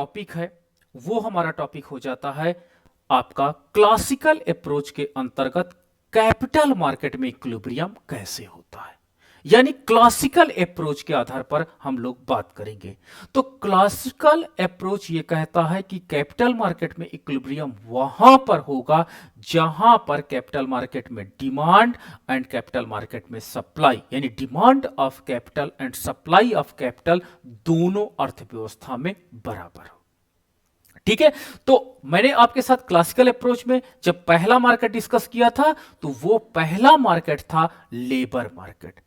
Topic है वो हमारा टॉपिक हो जाता है आपका क्लासिकल अप्रोच के अंतर्गत कैपिटल मार्केट में इक्विलिब्रियम कैसे होता है, यानी क्लासिकल अप्रोच के आधार पर हम लोग बात करेंगे। तो क्लासिकल अप्रोच ये कहता है कि कैपिटल मार्केट में इक्विलिब्रियम वहां पर होगा जहां पर कैपिटल मार्केट में डिमांड एंड कैपिटल मार्केट में सप्लाई, यानी demand of capital and supply of capital दोनों अर्थव्यवस्था में बराबर हो। ठीक है, तो मैंने आपके साथ क्लासिकल अप्रोच में जब पहला मार्केट डिस्कस किया था तो वो पहला मार्केट था लेबर मार्केट।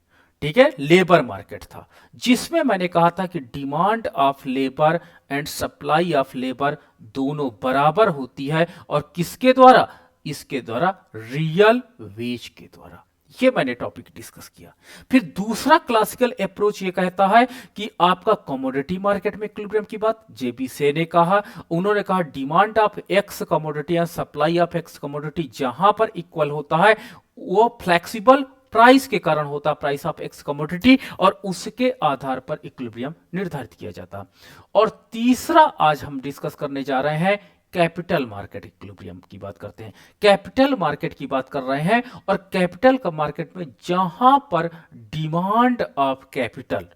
ठीक है, लेबर मार्केट था जिसमें मैंने कहा था कि demand of labour and supply of labour दोनों बराबर होती है, और किसके द्वारा? इसके द्वारा रियल वेज के द्वारा। ये मैंने टॉपिक डिस्कस किया। फिर दूसरा क्लासिकल अप्रोच ये कहता है कि आपका कमोडिटी मार्केट में इक्विलिब्रियम की बात जेबी से ने कहा। उन्होंने कहा डिमांड ऑफ एक्स कमोडिटी या सप्लाई ऑफ एक्स कमोडिटी जहां पर इक्वल होता है वो फ्लेक्सिबल प्राइस के कारण होता है, प्राइस ऑफ एक्स कमोडिटी, और उसके आधार पर इक्विलिब्रियम निर्धारित किया जाता। और तीसरा आज हम डिस्कस करने जा रहे हैं कैपिटल मार्केट इक्विलिब्रियम की बात करते हैं। कैपिटल मार्केट की बात कर रहे हैं, और कैपिटल का मार्केट में जहां पर demand of capital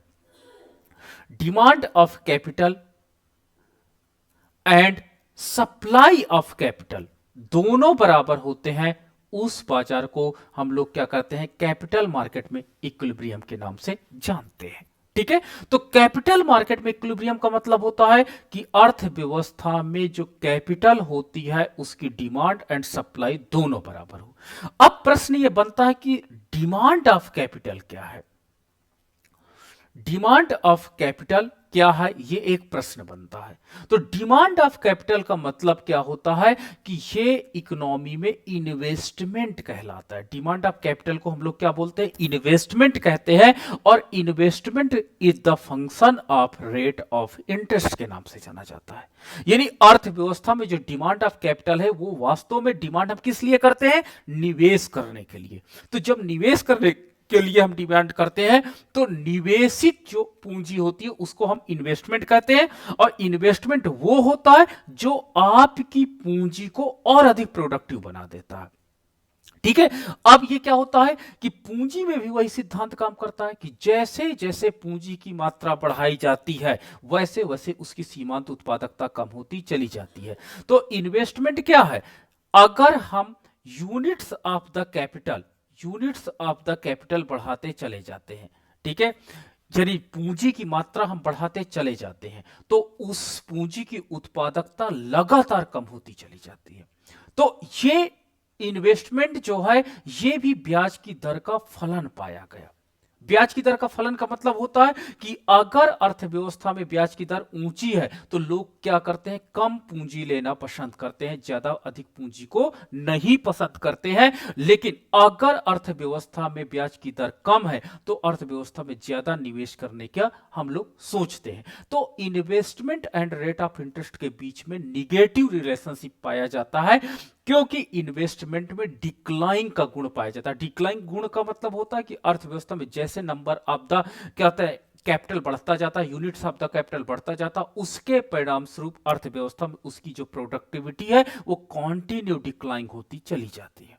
and supply of capital दोनों बराबर होते हैं, उस बाजार को हम लोग क्या करते हैं? कैपिटल मार्केट में इक्विलिब्रियम के नाम से जानते हैं। ठीक है, तो कैपिटल मार्केट में इक्विलिब्रियम का मतलब होता है कि अर्थव्यवस्था में जो कैपिटल होती है उसकी डिमांड एंड सप्लाई दोनों बराबर हो। अब प्रश्न यह बनता है कि डिमांड ऑफ कैपिटल क्या है? डिमांड ऑफ कैपिटल क्या है, ये एक प्रश्न बनता है। तो डिमांड ऑफ कैपिटल का मतलब क्या होता है कि ये इकोनॉमी में इन्वेस्टमेंट कहलाता है। डिमांड ऑफ कैपिटल को हम लोग क्या बोलते हैं? इन्वेस्टमेंट कहते हैं, और investment is the function of rate of interest के नाम से जाना जाता है। यानी अर्थव्यवस्था में जो डिमांड ऑफ कैपिटल है वो वास्तव में डिमांड हम किस लिए करते हैं? निवेश करने के लिए। तो जब निवेश करने के लिए हम डिमांड करते हैं तो निवेशित जो पूंजी होती है उसको हम इन्वेस्टमेंट कहते हैं, और इन्वेस्टमेंट वो होता है जो आपकी पूंजी को और अधिक प्रोडक्टिव बना देता है। ठीक है, अब ये क्या होता है कि पूंजी में भी वही सिद्धांत काम करता है कि जैसे जैसे पूंजी की मात्रा बढ़ाई जाती है वैसे वैसे उसकी सीमांत उत्पादकता कम होती चली जाती है। तो इन्वेस्टमेंट क्या है? अगर हम यूनिट्स ऑफ द कैपिटल बढ़ाते चले जाते हैं, ठीक है, यानी पूंजी की मात्रा हम बढ़ाते चले जाते हैं, तो उस पूंजी की उत्पादकता लगातार कम होती चली जाती है। तो ये इन्वेस्टमेंट जो है ये भी ब्याज की दर का फलन पाया गया। ब्याज की दर का फलन का मतलब होता है कि अगर अर्थव्यवस्था में ब्याज की दर ऊंची है तो लोग क्या करते हैं? कम पूंजी लेना पसंद करते हैं, ज्यादा अधिक पूंजी को नहीं पसंद करते हैं। लेकिन अगर अर्थव्यवस्था में ब्याज की दर कम है तो अर्थव्यवस्था में ज्यादा निवेश करने का हम लोग सोचते हैं। तो investment and rate of interest के बीच में निगेटिव रिलेशनशिप पाया जाता है, क्योंकि इन्वेस्टमेंट में डिक्लाइन का गुण पाया जाता है। डिक्लाइन गुण का मतलब होता है कि अर्थव्यवस्था में जैसे नंबर ऑफ द क्या होता है कैपिटल बढ़ता जाता है, यूनिट्स ऑफ द कैपिटल बढ़ता जाता, उसके परिणाम स्वरूप अर्थव्यवस्था में उसकी जो प्रोडक्टिविटी है वो कॉन्टिन्यू डिक्लाइन होती चली जाती है।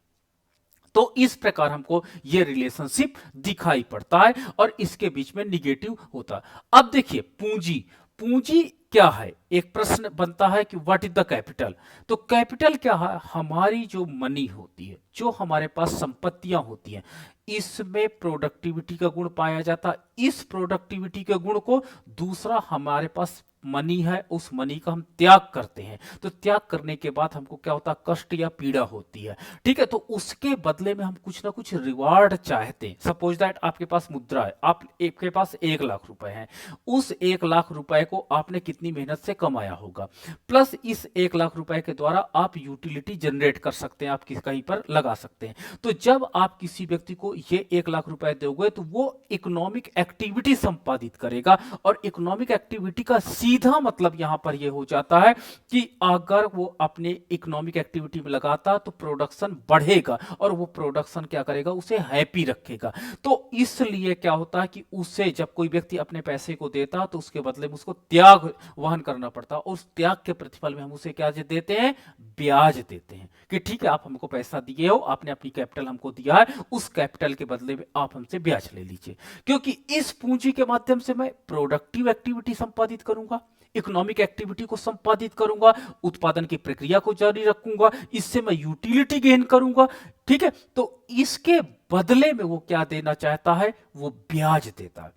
तो इस प्रकार हमको यह रिलेशनशिप दिखाई पड़ता है और इसके बीच में निगेटिव होता है। अब देखिए पूंजी क्या है? एक प्रश्न बनता है कि व्हाट इज द कैपिटल। तो कैपिटल क्या है? हमारी जो मनी होती है, जो हमारे पास संपत्तियां होती हैं, इसमें प्रोडक्टिविटी का गुण पाया जाता है। इस प्रोडक्टिविटी के गुण को दूसरा हमारे पास मनी है, उस मनी का हम त्याग करते हैं, तो त्याग करने के बाद हमको क्या होता है? कष्ट या पीड़ा होती है। ठीक है, तो उसके बदले में हम कुछ ना कुछ रिवार्ड चाहते हैं। सपोज दैट आपके पास मुद्रा है, आपके पास 1 लाख रुपए हैं, उस 1 लाख रुपए को आपने कितनी मेहनत से कमाया होगा, प्लस इस 1 लाख रुपए के द्वारा आप यूटिलिटी जनरेट कर सकते हैं, आप कहीं पर लगा सकते हैं। तो जब आप किसी व्यक्ति को ये 1 लाख रुपए दोगे तो वो इकोनॉमिक एक्टिविटी संपादित करेगा, और इकोनॉमिक एक्टिविटी का सीधा मतलब यहां पर यह हो जाता है कि अगर वो अपने इकोनॉमिक एक्टिविटी में लगाता तो प्रोडक्शन बढ़ेगा और वो प्रोडक्शन क्या करेगा, उसे हैप्पी रखेगा। तो इसलिए क्या होता है कि उसे जब कोई व्यक्ति अपने पैसे को देता तो उसके बदले में उसको त्याग वहन करना पड़ता, और उस त्याग के प्रतिफल में हम उसे क्या देते हैं, ब्याज देते हैं कि ठीक है आप हमको पैसा दिए हो, आपने अपनी कैपिटल हमको दिया है, उस कैपिटल के बदले में आप हमसे ब्याज ले लीजिए, क्योंकि इस पूंजी के माध्यम से मैं प्रोडक्टिव एक्टिविटी संपादित करूंगा, इकोनॉमिक एक्टिविटी को संपादित करूंगा, उत्पादन की प्रक्रिया को जारी रखूंगा, इससे मैं यूटिलिटी गेन करूंगा। ठीक है, तो इसके बदले में वो क्या देना चाहता है, वो ब्याज देता है।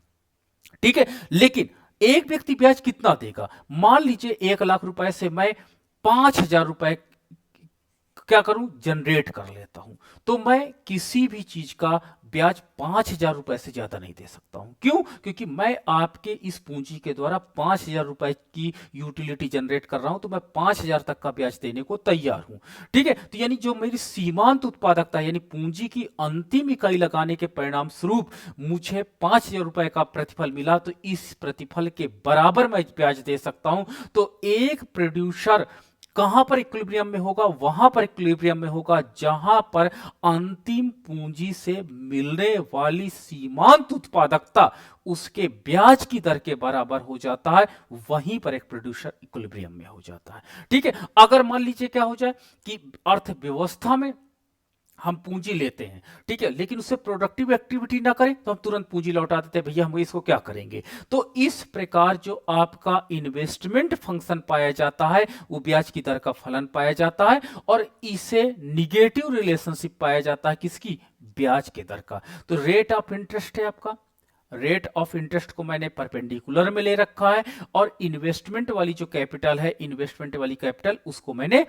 ठीक है, लेकिन एक व्यक्ति ब्याज कितना देगा, मान लीजिए 1 लाख रुपए से मैं 5,000 रुपए क्या करूं, जनरेट कर लेता हूं, तो मैं किसी भी चीज का ब्याज 5,000 रुपए से ज्यादा नहीं दे सकता हूं। क्यों? क्योंकि मैं आपके इस पूंजी के द्वारा 5,000 रुपए की यूटिलिटी जनरेट कर रहा हूं, तो मैं 5,000 तक का ब्याज देने को तैयार हूं। ठीक है, तो यानी जो मेरी सीमांत उत्पादकता यानी पूंजी की अंतिम इकाई लगाने के परिणाम स्वरूप मुझे 5,000 रुपए का प्रतिफल मिला, तो इस प्रतिफल के बराबर मैं ब्याज दे सकता हूं। तो एक प्रोड्यूसर कहां पर इक्विलिब्रियम में होगा, वहां पर इक्विलिब्रियम में होगा जहां पर अंतिम पूंजी से मिलने वाली सीमांत उत्पादकता उसके ब्याज की दर के बराबर हो जाता है, वहीं पर एक प्रोड्यूसर इक्विलिब्रियम में हो जाता है। ठीक है, अगर मान लीजिए क्या हो जाए कि अर्थव्यवस्था में हम पूंजी लेते हैं, ठीक है, लेकिन उससे प्रोडक्टिव एक्टिविटी ना करें तो हम तुरंत पूंजी लौटा देते हैं, भैया हम इसको क्या करेंगे। तो इस प्रकार जो आपका इन्वेस्टमेंट फंक्शन पाया जाता है वो ब्याज की दर का फलन पाया जाता है, और इसे निगेटिव रिलेशनशिप पाया जाता है, किसकी, ब्याज के दर का। तो रेट ऑफ इंटरेस्ट है आपका, रेट ऑफ इंटरेस्ट को मैंने परपेंडिकुलर में ले रखा है, और इन्वेस्टमेंट वाली जो कैपिटल है, इन्वेस्टमेंट वाली कैपिटल उसको मैंने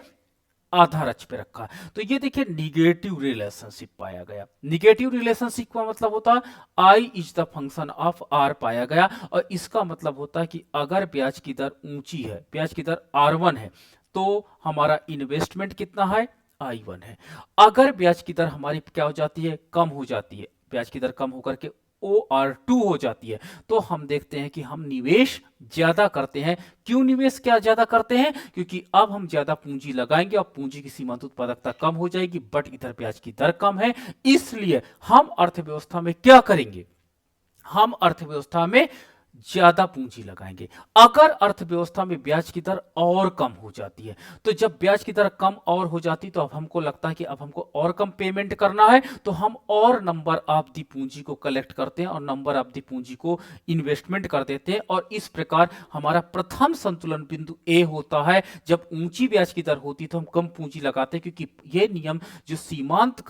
आधार अक्ष पे रखा। तो ये देखिए निगेटिव रिलेशनशिप पाया गया। निगेटिव रिलेशनशिप का मतलब होता है I is the function of R पाया गया, और इसका मतलब होता है कि अगर ब्याज की दर ऊंची है, ब्याज की दर R1 है, तो हमारा इन्वेस्टमेंट कितना है, I1 है। अगर ब्याज की दर हमारी क्या हो जाती है, कम हो जाती है, ब्याज की दर कम होकर के OR2 हो जाती है, तो हम देखते हैं कि हम निवेश ज्यादा करते हैं। क्यों निवेश क्या ज्यादा करते हैं, क्योंकि अब हम ज्यादा पूंजी लगाएंगे और पूंजी की सीमांत उत्पादकता कम हो जाएगी, बट इधर ब्याज की दर कम है, इसलिए हम अर्थव्यवस्था में क्या करेंगे, हम अर्थव्यवस्था में ज्यादा पूंजी लगाएंगे। अगर अर्थव्यवस्था में ब्याज की दर और कम हो जाती है, तो जब ब्याज की दर कम और हो जाती तो अब हमको लगता है कि अब हमको और कम पेमेंट करना है, तो हम और नंबर ऑफ दी पूंजी को कलेक्ट करते हैं और नंबर ऑफ दी पूंजी को इन्वेस्टमेंट कर देते हैं, और इस प्रकार हमारा प्रथम संतुलन बिंदु ए होता है। जब ऊंची ब्याज की दर होती तो हम कम पूंजी लगाते हैं, क्योंकि यह नियम जो सीमांत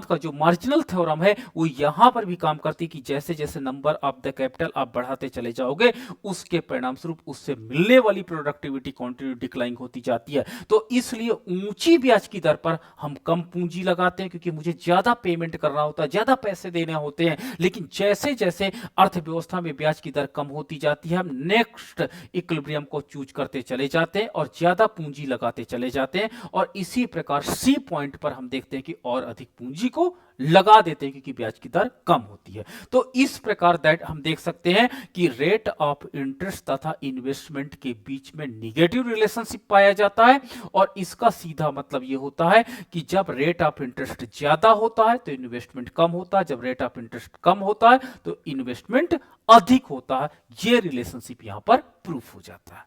का जो मार्जिनल थ्योरम है वो यहां पर भी काम करती है कि जैसे जैसे नंबर ऑफ द कैपिटल आप बढ़ाते चले जाओगे, उसके परिणाम स्वरूप उससे मिलने वाली प्रोडक्टिविटी कंटिन्यू डिक्लाइन होती जाती है। तो इसलिए ऊंची ब्याज की दर पर हम कम पूंजी लगाते हैं, क्योंकि मुझे ज्यादा पेमेंट करना होता है, ज्यादा पैसे देने होते हैं। लेकिन जैसे जैसे अर्थव्यवस्था में ब्याज की दर कम होती जाती है, हम नेक्स्ट इक्विलिब्रियम को चूज करते चले जाते हैं और ज्यादा पूंजी लगाते चले जाते हैं, और इसी प्रकार सी पॉइंट पर हम देखते हैं कि और अधिक पूंजी को लगा देते हैं, क्योंकि ब्याज की दर कम होती है। तो इस प्रकार दैट हम देख सकते हैं कि रेट ऑफ इंटरेस्ट तथा इन्वेस्टमेंट के बीच में निगेटिव रिलेशनशिप पाया जाता है, और इसका सीधा मतलब यह होता है कि जब रेट ऑफ इंटरेस्ट ज्यादा होता है तो इन्वेस्टमेंट कम होता है, जब रेट ऑफ इंटरेस्ट कम होता है तो इन्वेस्टमेंट अधिक होता है। यह रिलेशनशिप यहां पर प्रूफ हो जाता है।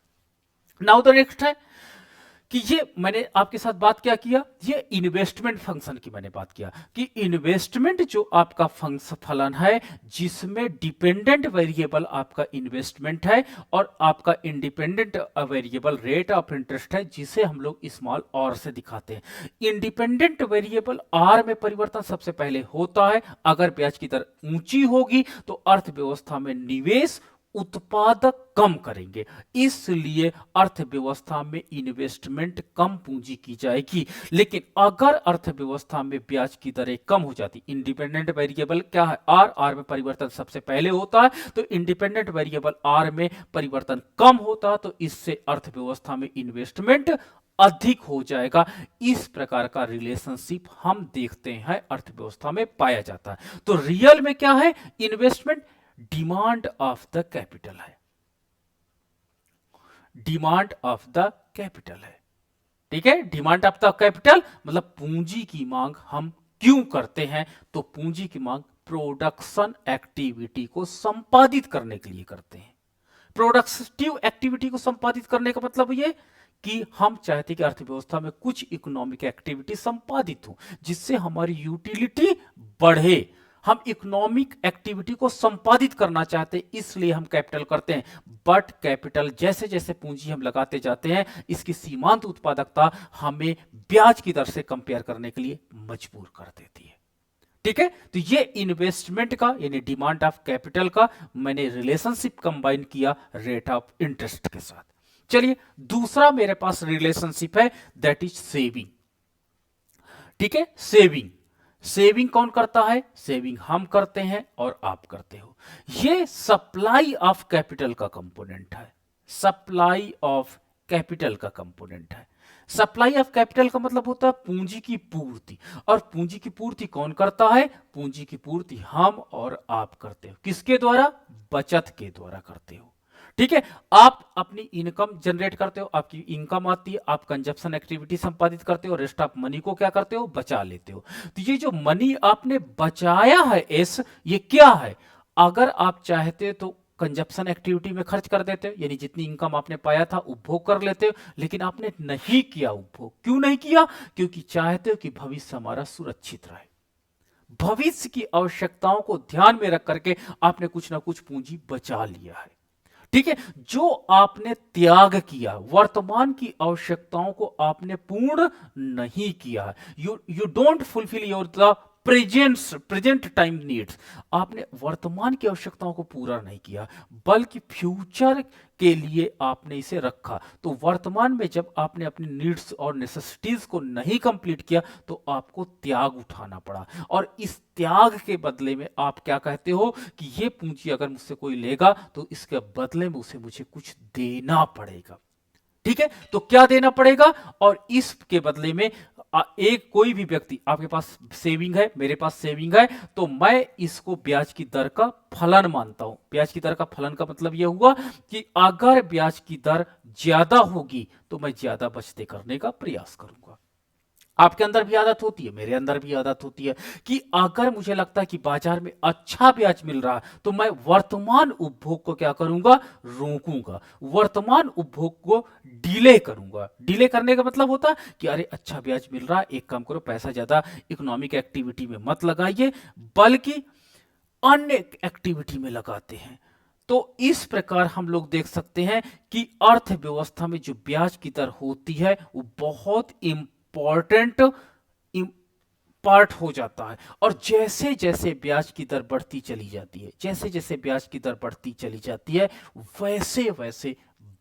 नाउ द नेक्स्ट है कि ये मैंने आपके साथ बात क्या किया, ये इन्वेस्टमेंट फंक्शन की मैंने बात किया कि इन्वेस्टमेंट जो आपका फलन है जिसमें डिपेंडेंट वेरिएबल आपका इन्वेस्टमेंट है और आपका independent variable rate of interest है, जिसे हम लोग स्मॉल r से दिखाते हैं। इंडिपेंडेंट वेरिएबल r में परिवर्तन सबसे पहले होता है अगर ब्याज की दर ऊंची होगी तो अर्थव्यवस्था में निवेश उत्पादक कम करेंगे, इसलिए अर्थव्यवस्था में इन्वेस्टमेंट कम पूंजी की जाएगी। लेकिन अगर अर्थव्यवस्था में ब्याज की दरें कम हो जाती, इंडिपेंडेंट वेरिएबल क्या है, आर में परिवर्तन सबसे पहले होता है, तो इंडिपेंडेंट वेरिएबल आर में परिवर्तन कम होता है, तो इससे अर्थव्यवस्था में इन्वेस्टमेंट अधिक हो जाएगा। इस प्रकार का रिलेशनशिप हम देखते हैं अर्थव्यवस्था में पाया जाता है। तो रियल में क्या है, investment demand of the capital है। डिमांड ऑफ द कैपिटल है। ठीक है, डिमांड ऑफ द कैपिटल मतलब पूंजी की मांग हम क्यों करते हैं, तो पूंजी की मांग प्रोडक्शन एक्टिविटी को संपादित करने के लिए करते हैं। प्रोडक्टिव एक्टिविटी को संपादित करने का मतलब ये कि हम चाहते हैं कि अर्थव्यवस्था में कुछ इकोनॉमिक एक्टिविटी संपादित हो जिससे हमारी यूटिलिटी बढ़े। हम इकोनॉमिक एक्टिविटी को संपादित करना चाहते हैं, इसलिए हम कैपिटल करते हैं। बट कैपिटल जैसे जैसे पूंजी हम लगाते जाते हैं, इसकी सीमांत उत्पादकता हमें ब्याज की दर से कंपेयर करने के लिए मजबूर कर देती है। ठीक है, तो ये इन्वेस्टमेंट का यानी डिमांड ऑफ कैपिटल का मैंने रिलेशनशिप कंबाइन किया रेट ऑफ इंटरेस्ट के साथ। चलिए, दूसरा मेरे पास रिलेशनशिप है, दैट इज सेविंग। ठीक है, सेविंग। सेविंग कौन करता है? सेविंग हम करते हैं और आप करते हो। ये सप्लाई ऑफ कैपिटल का कंपोनेंट है। सप्लाई ऑफ कैपिटल का कंपोनेंट है। सप्लाई ऑफ कैपिटल का मतलब होता है पूंजी की पूर्ति। और पूंजी की पूर्ति कौन करता है? पूंजी की पूर्ति हम और आप करते हो। किसके द्वारा? बचत के द्वारा करते हो। ठीक है, आप अपनी इनकम जनरेट करते हो, आपकी इनकम आती है, आप कंजप्शन एक्टिविटी संपादित करते हो, रेस्ट ऑफ मनी को क्या करते हो? बचा लेते हो। तो ये जो मनी आपने बचाया है एस, ये क्या है? अगर आप चाहते तो कंजप्शन एक्टिविटी में खर्च कर देते हो, यानी जितनी इनकम आपने पाया था उपभोग कर लेते हो, लेकिन आपने नहीं किया उपभोग। क्यों नहीं किया? क्योंकि चाहते हो कि भविष्य हमारा सुरक्षित रहे। भविष्य की आवश्यकताओं को ध्यान में रख करके आपने कुछ ना कुछ पूंजी बचा लिया है। ठीक है, जो आपने त्याग किया, वर्तमान की आवश्यकताओं को आपने पूर्ण नहीं किया। You don't fulfil your the present time needs. आपने वर्तमान की आवश्यकताओं को पूरा नहीं किया, बल्कि फ्यूचर के लिए आपने इसे रखा। तो वर्तमान में जब आपने अपनी नीड्स और नेसेसिटीज को नहीं कंप्लीट किया, तो आपको त्याग उठाना पड़ा। और इस त्याग के बदले में आप क्या कहते हो कि ये पूंजी अगर मुझसे कोई लेगा तो इसके बदले में उसे मुझे कुछ देना पड़ेगा। ठीक है, तो क्या देना पड़ेगा? और इसके बदले में एक कोई भी व्यक्ति, आपके पास सेविंग है, मेरे पास सेविंग है, तो मैं इसको ब्याज की दर का फलन मानता हूं। ब्याज की दर का फलन का मतलब यह हुआ कि अगर ब्याज की दर ज्यादा होगी तो मैं ज्यादा बचत करने का प्रयास करूंगा। आपके अंदर भी आदत होती है, मेरे अंदर भी आदत होती है कि अगर मुझे लगता है कि बाजार में अच्छा ब्याज मिल रहा है, तो मैं वर्तमान उपभोग को क्या करूंगा? रोकूंगा। वर्तमान उपभोग को डिले करूंगा। डिले करने का मतलब होता है कि अरे अच्छा ब्याज मिल रहा है, एक काम करो, पैसा ज्यादा इकोनॉमिक एक्टिविटी में मत लगाइए, बल्कि अन्य एक्टिविटी में लगाते हैं। तो इस प्रकार हम लोग देख सकते हैं कि अर्थव्यवस्था में जो ब्याज की दर होती है वो बहुत इंपॉर्टेंट पार्ट हो जाता है। और जैसे जैसे ब्याज की दर बढ़ती चली जाती है, जैसे जैसे ब्याज की दर बढ़ती चली जाती है, वैसे वैसे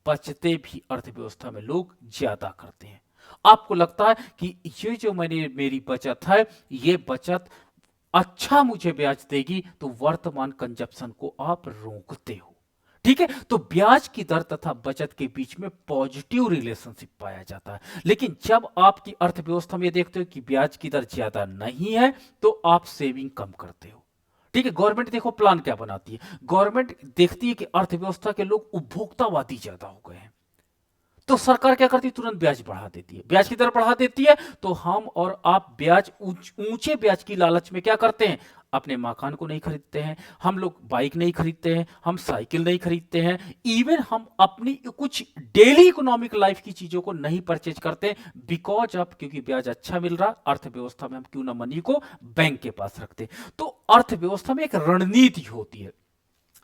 बचतें भी अर्थव्यवस्था में लोग ज्यादा करते हैं। आपको लगता है कि ये जो मेरी बचत है, ये बचत अच्छा मुझे ब्याज देगी, तो वर्तमान कंजप्शन को आप रोकते हो। ठीक है, तो ब्याज की दर तथा बचत के बीच में पॉजिटिव रिलेशनशिप पाया जाता है। लेकिन जब आपकी अर्थव्यवस्था में देखते हो कि ब्याज की दर ज्यादा नहीं है, तो आप सेविंग कम करते हो। ठीक है, गवर्नमेंट देखो प्लान क्या बनाती है। गवर्नमेंट देखती है कि अर्थव्यवस्था के लोग उपभोक्तावादी ज्यादा हो गए हैं, तो सरकार क्या करती है? तुरंत ब्याज बढ़ा देती है। ब्याज की दर बढ़ा देती है, तो हम और आप ब्याज ऊंचे ब्याज की लालच में क्या करते हैं? अपने मकान को नहीं खरीदते हैं, हम लोग बाइक नहीं खरीदते हैं, हम साइकिल नहीं खरीदते हैं, इवन हम अपनी कुछ डेली इकोनॉमिक लाइफ की चीजों को नहीं परचेज करते, बिकॉज ऑफ क्योंकि ब्याज अच्छा मिल रहा। अर्थव्यवस्था में हम क्यों ना मनी को बैंक के पास रखते। तो अर्थव्यवस्था में एक रणनीति होती है।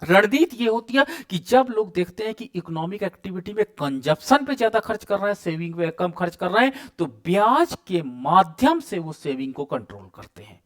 रणनीति ये होती है कि जब लोग देखते हैं कि इकोनॉमिक एक्टिविटी में कंजप्शन पे ज्यादा खर्च कर रहे हैं, सेविंग पे कम खर्च कर रहे हैं, तो ब्याज के माध्यम से वो सेविंग को कंट्रोल करते हैं।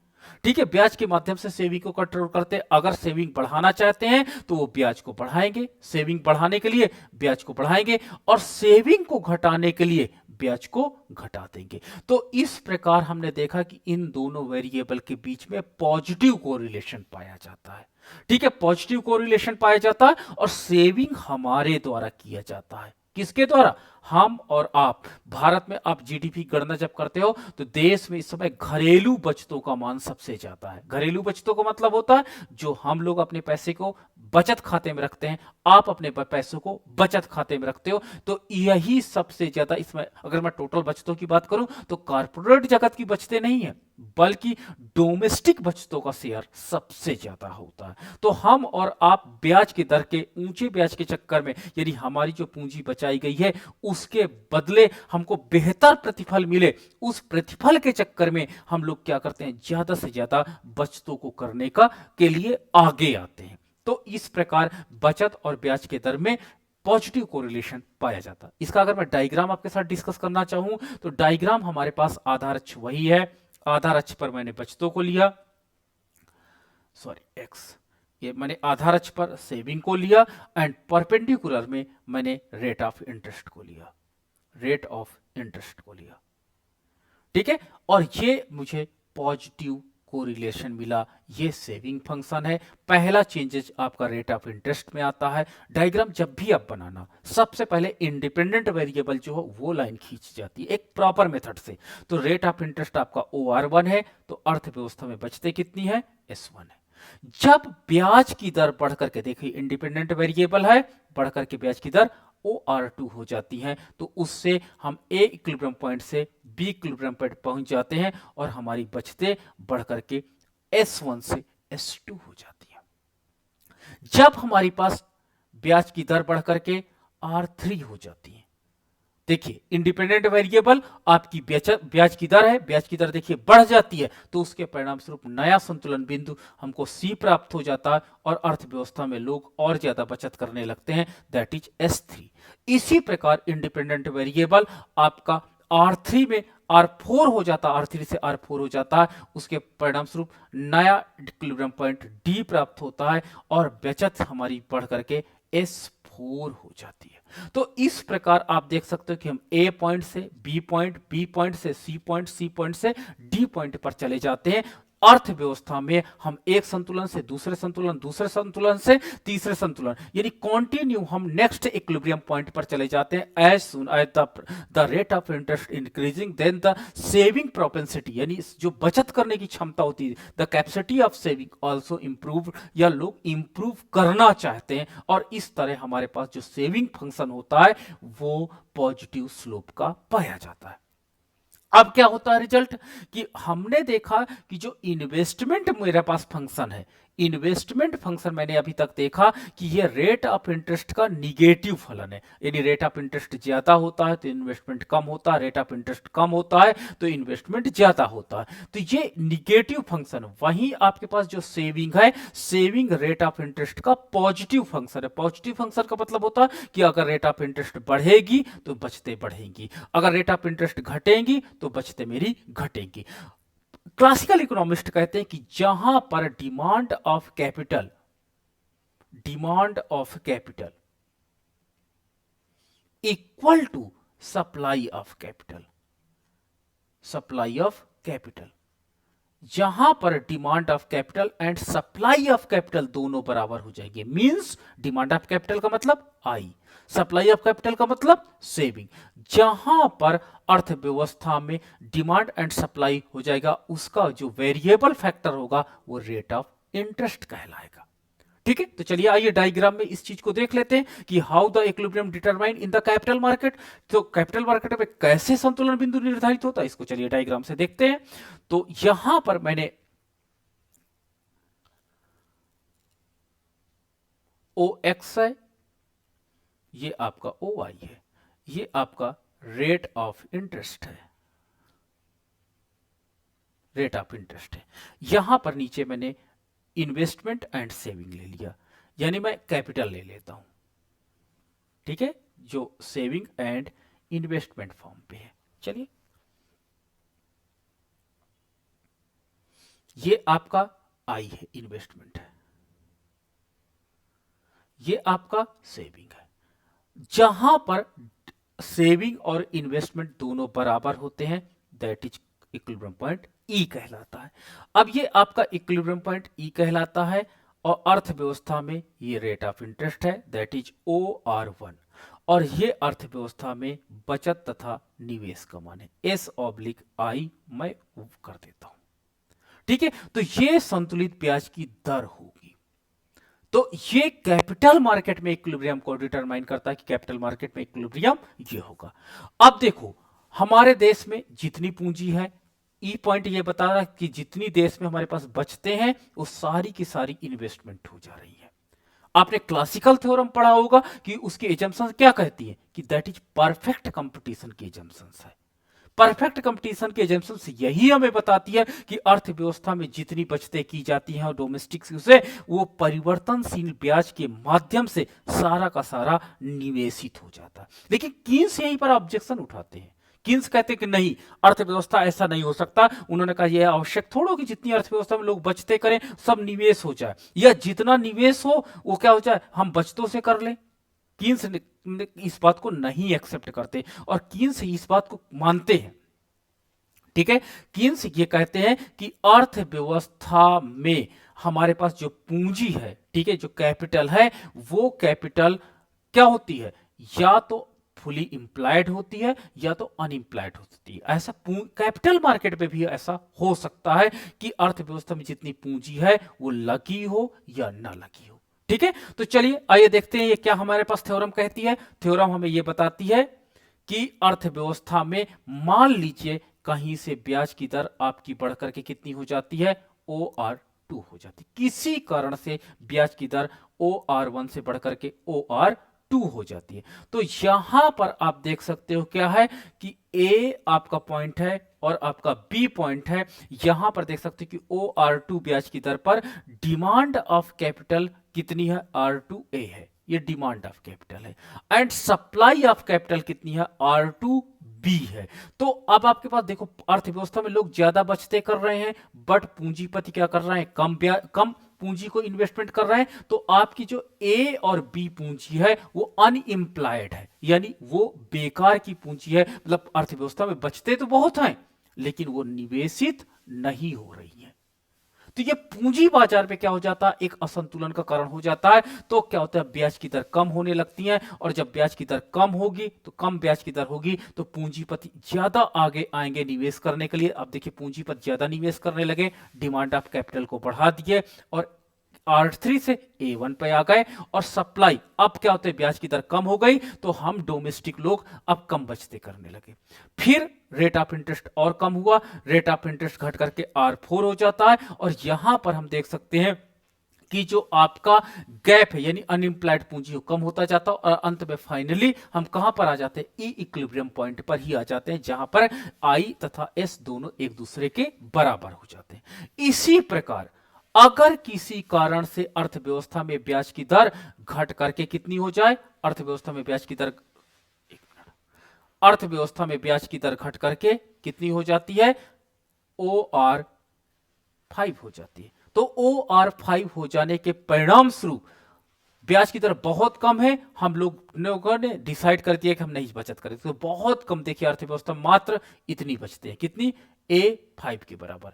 ठीक है, ब्याज के माध्यम से सेविंग को कंट्रोल करते हैं। अगर सेविंग बढ़ाना चाहते हैं तो वो ब्याज को बढ़ाएंगे, सेविंग बढ़ाने के लिए ब्याज को बढ़ाएंगे, और सेविंग को घटाने के लिए ब्याज को घटा देंगे। तो इस प्रकार हमने देखा कि इन दोनों वेरिएबल के बीच में पॉजिटिव कोरिलेशन पाया जाता है। ठीक है, पॉजिटिव कोरिलेशन पाया जाता है और सेविंग हमारे द्वारा किया जाता है। किसके द्वारा? हम और आप। भारत में आप जीडीपी गणना जब करते हो तो देश में इस समय घरेलू बचतों का मान सबसे ज्यादा है। घरेलू बचतों का मतलब होता है जो हम लोग अपने पैसे को बचत खाते में रखते हैं, आप अपने पैसों को बचत खाते में रखते हो, तो यही सबसे ज्यादा इसमें। अगर मैं टोटल बचतों की बात करूं तो कॉर्पोरेट जगत की बचतें नहीं है, बल्कि डोमेस्टिक बचतों का शेयर सबसे ज्यादा होता है। तो हम और आप ब्याज की दर के, ऊंचे ब्याज के चक्कर में, यदि हमारी जो पूंजी बचाई गई है उसके बदले हमको बेहतर प्रतिफल मिले, उस प्रतिफल के चक्कर में हम लोग क्या करते हैं, ज्यादा से ज्यादा बचतों को करने का के लिए आगे आते हैं। तो इस प्रकार बचत और ब्याज के दर में पॉजिटिव कोरिलेशन पाया जाता है। इसका अगर मैं डायग्राम आपके साथ डिस्कस करना चाहूं तो डायग्राम हमारे पास आधार अक्ष वही है। आधार अक्ष पर मैंने बचतों को लिया, सॉरी एक्स, ये मैंने आधार अक्ष पर सेविंग को लिया एंड परपेंडिकुलर में मैंने रेट ऑफ इंटरेस्ट को लिया, रेट ऑफ इंटरेस्ट को लिया। ठीक है, और ये मुझे पॉजिटिव कोरिलेशन मिला। ये सेविंग फंक्शन है। पहला चेंजेस आपका रेट ऑफ इंटरेस्ट में आता है। डायग्राम जब भी आप बनाना, सबसे पहले इंडिपेंडेंट वेरिएबल जो हो वो लाइन खींच जाती है एक प्रॉपर मेथड से। तो रेट ऑफ इंटरेस्ट आपका OR1 है, तो अर्थव्यवस्था में बचते कितनी है, S1 है। जब ब्याज की दर बढ़ करके, देखिए इंडिपेंडेंट वेरिएबल है, बढ़ करके ब्याज की दर OR2 हो जाती है, तो उससे हम A इक्विलिब्रियम पॉइंट से B इक्विलिब्रियम पॉइंट पहुंच जाते हैं और हमारी बचतें बढ़ करके S1 से S2 हो जाती है। जब हमारी पास ब्याज की दर बढ़ करके R3 हो जाती है, देखिए इंडिपेंडेंट वेरिएबल आपकी ब्याज की दर है, ब्याज की दर देखिए बढ़ जाती है, तो उसके परिणाम स्वरूप नया संतुलन बिंदु हमको C प्राप्त हो जाता है और अर्थव्यवस्था में लोग और ज्यादा बचत करने लगते हैं, दैट इज S3। इसी प्रकार इंडिपेंडेंट वेरिएबल आपका R3 में R4 हो जाता है, R3 से R4 हो जाता है, उसके परिणाम स्वरूप नया इक्विलिब्रियम पॉइंट D प्राप्त होता है और बचत हमारी बढ़ करके S4 हो जाती है। तो इस प्रकार आप देख सकते हो कि हम A पॉइंट से B पॉइंट, B पॉइंट से C पॉइंट, C पॉइंट से D पॉइंट पर चले जाते हैं। अर्थव्यवस्था में हम एक संतुलन से दूसरे संतुलन, दूसरे संतुलन से तीसरे संतुलन, यानी कंटिन्यू हम नेक्स्ट इक्विलिब्रियम पॉइंट पर चले जाते हैं। As soon as the rate of interest increasing, then the saving propensity, यानी जो बचत करने की क्षमता होती है, the capacity of saving also improve, या लोग इंप्रूव करना चाहते हैं, और इस तरह हमारे पास जो सेविंग फंक्शन होता है वो पॉजिटिव स्लोप का पाया जाता है। अब क्या होता है रिजल्ट, कि हमने देखा कि जो इन्वेस्टमेंट मेरे पास फंक्शन है, इन्वेस्टमेंट फंक्शन मैंने अभी तक देखा कि ये रेट ऑफ इंटरेस्ट का निगेटिव फलन है, यानी रेट ऑफ इंटरेस्ट ज्यादा होता है तो इन्वेस्टमेंट कम होता है, रेट ऑफ इंटरेस्ट कम होता है तो इन्वेस्टमेंट ज्यादा होता है, तो ये निगेटिव फंक्शन। वहीं आपके पास जो सेविंग है, सेविंग रेट ऑफ इंटरेस्ट का पॉजिटिव फंक्शन है। पॉजिटिव फंक्शन का मतलब होता है कि अगर रेट ऑफ इंटरेस्ट बढ़ेगी तो बचतें बढ़ेंगी, अगर रेट ऑफ इंटरेस्ट घटेंगी तो बचतें मेरी घटेंगी। क्लासिकल इकोनॉमिस्ट कहते हैं कि जहां पर demand of capital equal to supply of capital, जहां पर demand of capital and supply of capital दोनों बराबर हो जाएंगे, मींस डिमांड ऑफ कैपिटल का मतलब आई, सप्लाई ऑफ कैपिटल का मतलब सेविंग, जहां पर अर्थव्यवस्था में डिमांड एंड सप्लाई हो जाएगा, उसका जो वेरिएबल फैक्टर होगा वो रेट ऑफ इंटरेस्ट कहलाएगा। ठीक है, तो चलिए आइए डायग्राम में इस चीज को देख लेते हैं कि how the equilibrium determine in the capital market. तो कैपिटल मार्केट में कैसे संतुलन बिंदु निर्धारित होता है, इसको चलिए डायग्राम से देखते हैं। तो यहां पर मैंने OX है, ये आपका OY है, ये आपका रेट ऑफ इंटरेस्ट है, रेट ऑफ इंटरेस्ट है। यहां पर नीचे मैंने इन्वेस्टमेंट एंड सेविंग ले लिया, यानी मैं कैपिटल ले लेता हूं। ठीक है, जो सेविंग एंड इन्वेस्टमेंट फॉर्म पे है। चलिए, ये आपका आई है, इन्वेस्टमेंट है, ये आपका सेविंग है। जहां पर सेविंग और इन्वेस्टमेंट दोनों बराबर होते हैं, दैट इज इक्विलिब्रियम पॉइंट ई कहलाता है। अब ये आपका इक्विलिब्रियम पॉइंट ई कहलाता है और अर्थव्यवस्था में ये रेट ऑफ इंटरेस्ट है, दैट इज OR1। और ये अर्थव्यवस्था में बचत तथा निवेश का मान है, S/I मैं कर देता हूं। ठीक है, तो ये संतुलित ब्याज की दर होगी। तो ये कैपिटल मार्केट में इक्विलिब्रियम को डिटरमाइन करता है कि कैपिटल मार्केट में इक्विलिब्रियम ये होगा। अब देखो हमारे देश में जितनी पूंजी है, ई पॉइंट ये बता रहा है कि जितनी देश में हमारे पास बचते हैं वो सारी की सारी इन्वेस्टमेंट हो जा रही है। आपने क्लासिकल थ्योरम पढ़ा होगा कि उसकी एजम्पशन क्या कहती है कि दैट इज परफेक्ट कंपटीशन की एजम्पशंस है। परफेक्ट कंपटीशन की एजम्पशंस यही हमें बताती है कि अर्थव्यवस्था में जितनी बचतें की जाती हैं और डोमेस्टिक से वो परिवर्तनशील ब्याज के माध्यम से सारा का सारा निवेशित हो जाता है। लेकिन कीन्स यहीं पर ऑब्जेक्शन उठाते हैं। कीन्स कहते हैं कि नहीं, अर्थव्यवस्था ऐसा नहीं हो सकता। उन्होंने कहा यह आवश्यक थोड़ा कि जितनी अर्थव्यवस्था में लोग बचते करें सब निवेश हो जाए, या जितना निवेश हो वो क्या हो जाए हम बचतों से कर लें। कीन्स इस बात को नहीं एक्सेप्ट करते और कीन्स इस बात को मानते हैं। ठीक है, कीन्स ये कहते हैं कि अर्थव्यवस्था में हमारे पास जो पूंजी है, ठीक है, जो कैपिटल है, वो कैपिटल क्या होती है, या तो फुली इंप्लाइड होती है या तो अनइम्प्लाइड होती है। ऐसा कैपिटल मार्केट में भी ऐसा हो सकता है कि अर्थव्यवस्था में जितनी पूंजी है वो लगी हो या ना लगी हो। ठीक है, तो चलिए आइए देखते हैं ये क्या हमारे पास थ्योरम कहती है। थ्योरम हमें ये बताती है कि अर्थव्यवस्था में मान लीजिए कहीं से ब्याज की दर आपकी बढ़ करके कितनी हो जाती है, OR2 हो जाती है। किसी कारण से ब्याज की दर OR1 से बढ़ करके OR2 हो जाती है। तो यहां पर आप देख सकते हो क्या है कि A आपका पॉइंट है और आपका B पॉइंट है। यहां पर देख सकते हो कि OR2 ब्याज की दर पर डिमांड ऑफ कैपिटल कितनी है, R2A है, ये डिमांड ऑफ कैपिटल है, एंड सप्लाई ऑफ कैपिटल कितनी है, R2B है। तो अब आपके पास देखो अर्थव्यवस्था में लोग ज्यादा बचते कर रहे हैं बट पूंजीपति क्या कर रहे हैं, कम पूंजी को इन्वेस्टमेंट कर रहे हैं। तो आपकी जो A और B पूंजी है वो अनइम्प्लॉयड है, यानी वो बेकार की पूंजी है। मतलब अर्थव्यवस्था में बचते तो बहुत हैं लेकिन वो निवेशित नहीं हो रही है। तो ये पूंजी बाजार में क्या हो जाता है, एक असंतुलन का कारण हो जाता है। तो क्या होता है, ब्याज की दर कम होने लगती है और जब ब्याज की दर कम होगी तो कम ब्याज की दर होगी तो पूंजीपति ज्यादा आगे आएंगे निवेश करने के लिए। अब देखिए पूंजीपति ज्यादा निवेश करने लगे, डिमांड ऑफ कैपिटल को बढ़ा दिए और R3 से A1 पे आ गए। और सप्लाई अब क्या होता है, ब्याज की दर कम हो गई तो हम डोमेस्टिक लोग अब कम बचते करने लगे। फिर रेट ऑफ इंटरेस्ट और कम हुआ, रेट ऑफ इंटरेस्ट घट करके R4 हो जाता है। और यहां पर हम देख सकते हैं कि जो आपका गैप है यानी अनइम्प्लॉयड पूंजी कम होता जाता है और अंत में फाइनली हम कहां पर आ जाते हैं, इक्विलिब्रियम पॉइंट पर ही आ जाते हैं जहां पर I तथा S दोनों एक दूसरे के बराबर हो जाते हैं। इसी प्रकार अगर किसी कारण से अर्थव्यवस्था में ब्याज की दर घट करके कितनी हो जाए, अर्थव्यवस्था में ब्याज की दर घट करके कितनी हो जाती है, OR5 हो जाती है। तो OR5 हो जाने के परिणाम स्वरूप ब्याज की दर बहुत कम है, हम लोगों ने डिसाइड कर दिया कि हम नहीं बचत करें, तो बहुत कम। देखिए अर्थव्यवस्था मात्र इतनी बचते हैं, कितनी, A5 के बराबर।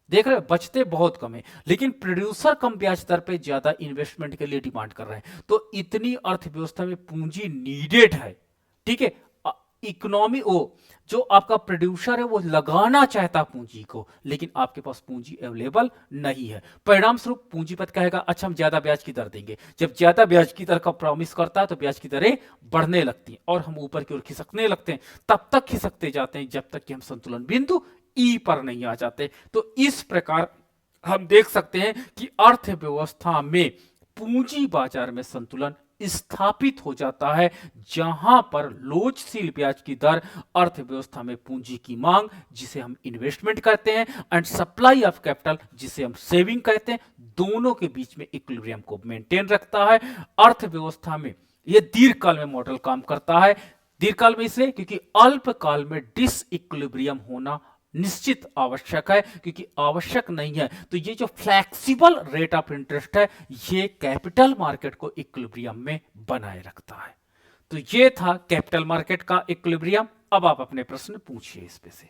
देख रहे हैं बचते बहुत कम है लेकिन प्रोड्यूसर कम ब्याज दर पे ज्यादा इन्वेस्टमेंट के लिए डिमांड कर रहे हैं। तो इतनी अर्थव्यवस्था में पूंजी नीडेड है। ठीक है, इकोनॉमी वो जो आपका प्रोड्यूसर है वो लगाना चाहता पूंजी को लेकिन आपके पास पूंजी अवेलेबल नहीं है। परिणाम स्वरूप पूंजीपति कहेगा अच्छा हम ज्यादा ब्याज की दर देंगे। जब ज्यादा ब्याज की दर का प्रॉमिस करता है तो ब्याज की दरें बढ़ने लगती हैं और हम ऊपर की ओर खिसकने लगते हैं। तब तक खिसकते जाते हैं जब तक कि हम संतुलन बिंदु ई पर नहीं आ जाते। तो इस प्रकार हम देख सकते हैं कि अर्थव्यवस्था में पूंजी बाजार में संतुलन स्थापित हो जाता है जहां पर लोचशील ब्याज की दर अर्थव्यवस्था में पूंजी की मांग जिसे हम इन्वेस्टमेंट कहते हैं एंड सप्लाई ऑफ कैपिटल जिसे हम सेविंग कहते हैं, दोनों के बीच में इक्विलिब्रियम को मेंटेन रखता है। अर्थव्यवस्था में यह दीर्घकाल में मॉडल काम करता है। दीर्घकाल में इसलिए क्योंकि अल्पकाल में डिसइक्विलिब्रियम होना निश्चित आवश्यक है, क्योंकि आवश्यक नहीं है तो ये जो फ्लेक्सिबल रेट ऑफ इंटरेस्ट है ये कैपिटल मार्केट को इक्विलिब्रियम में बनाए रखता है। तो ये था कैपिटल मार्केट का इक्विलिब्रियम। अब आप अपने प्रश्न पूछिए इस पे से।